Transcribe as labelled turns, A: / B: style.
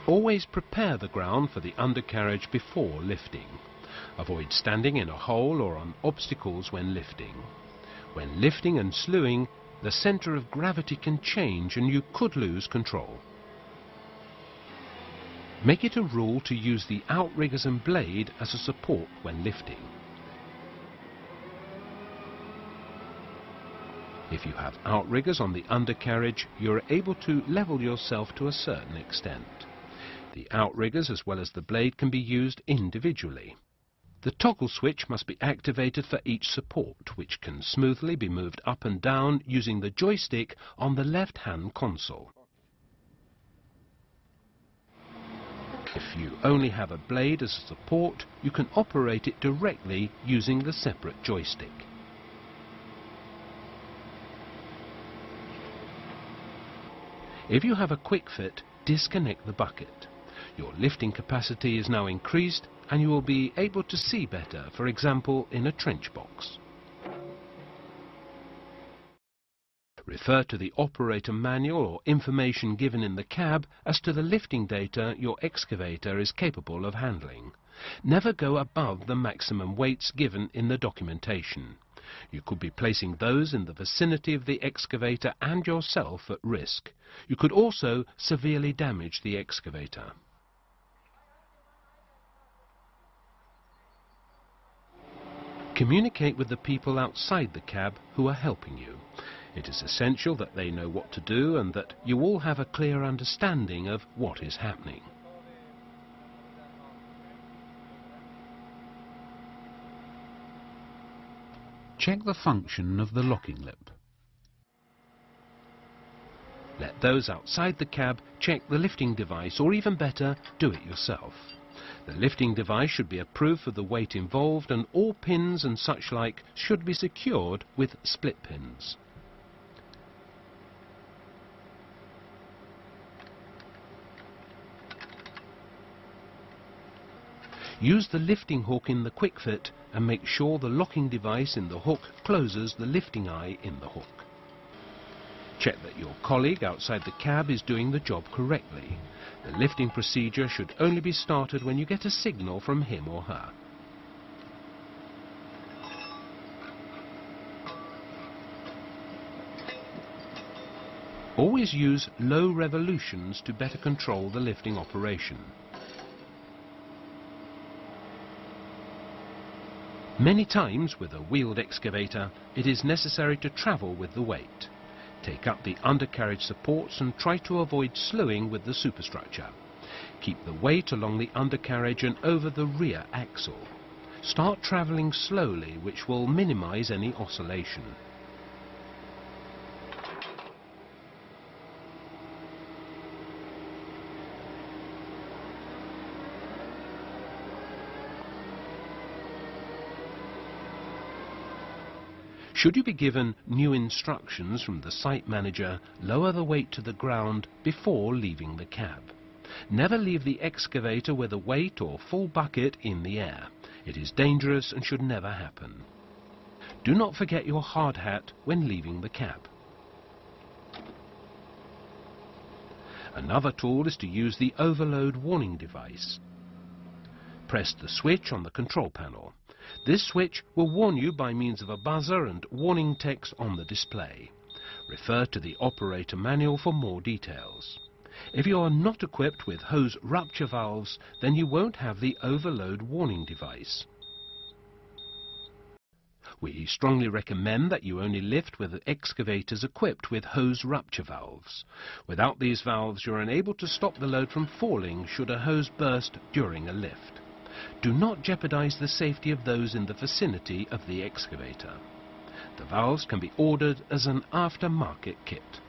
A: Always prepare the ground for the undercarriage before lifting. Avoid standing in a hole or on obstacles when lifting. When lifting and slewing, the centre of gravity can change and you could lose control. Make it a rule to use the outriggers and blade as a support when lifting. If you have outriggers on the undercarriage, you are able to level yourself to a certain extent. The outriggers as well as the blade can be used individually. The toggle switch must be activated for each support, which can smoothly be moved up and down using the joystick on the left-hand console. If you only have a blade as a support, you can operate it directly using the separate joystick. If you have a quick fit, disconnect the bucket. Your lifting capacity is now increased and you will be able to see better, for example, in a trench box. Refer to the operator manual or information given in the cab as to the lifting data your excavator is capable of handling. Never go above the maximum weights given in the documentation. You could be placing those in the vicinity of the excavator and yourself at risk. You could also severely damage the excavator. Communicate with the people outside the cab who are helping you. It is essential that they know what to do and that you all have a clear understanding of what is happening. Check the function of the locking lip. Let those outside the cab check the lifting device, or even better, do it yourself. The lifting device should be approved for the weight involved, and all pins and such like should be secured with split pins. Use the lifting hook in the quick fit and make sure the locking device in the hook closes the lifting eye in the hook. Check that your colleague outside the cab is doing the job correctly. The lifting procedure should only be started when you get a signal from him or her. Always use low revolutions to better control the lifting operation. Many times with a wheeled excavator, it is necessary to travel with the weight. Take up the undercarriage supports and try to avoid slewing with the superstructure. Keep the weight along the undercarriage and over the rear axle. Start travelling slowly, which will minimize any oscillation. Should you be given new instructions from the site manager, lower the weight to the ground before leaving the cab. Never leave the excavator with a weight or full bucket in the air. It is dangerous and should never happen. Do not forget your hard hat when leaving the cab. Another tool is to use the overload warning device. Press the switch on the control panel. This switch will warn you by means of a buzzer and warning text on the display. Refer to the operator manual for more details. If you are not equipped with hose rupture valves, then you won't have the overload warning device. We strongly recommend that you only lift with excavators equipped with hose rupture valves. Without these valves, you are unable to stop the load from falling should a hose burst during a lift. Do not jeopardize the safety of those in the vicinity of the excavator. The valves can be ordered as an aftermarket kit.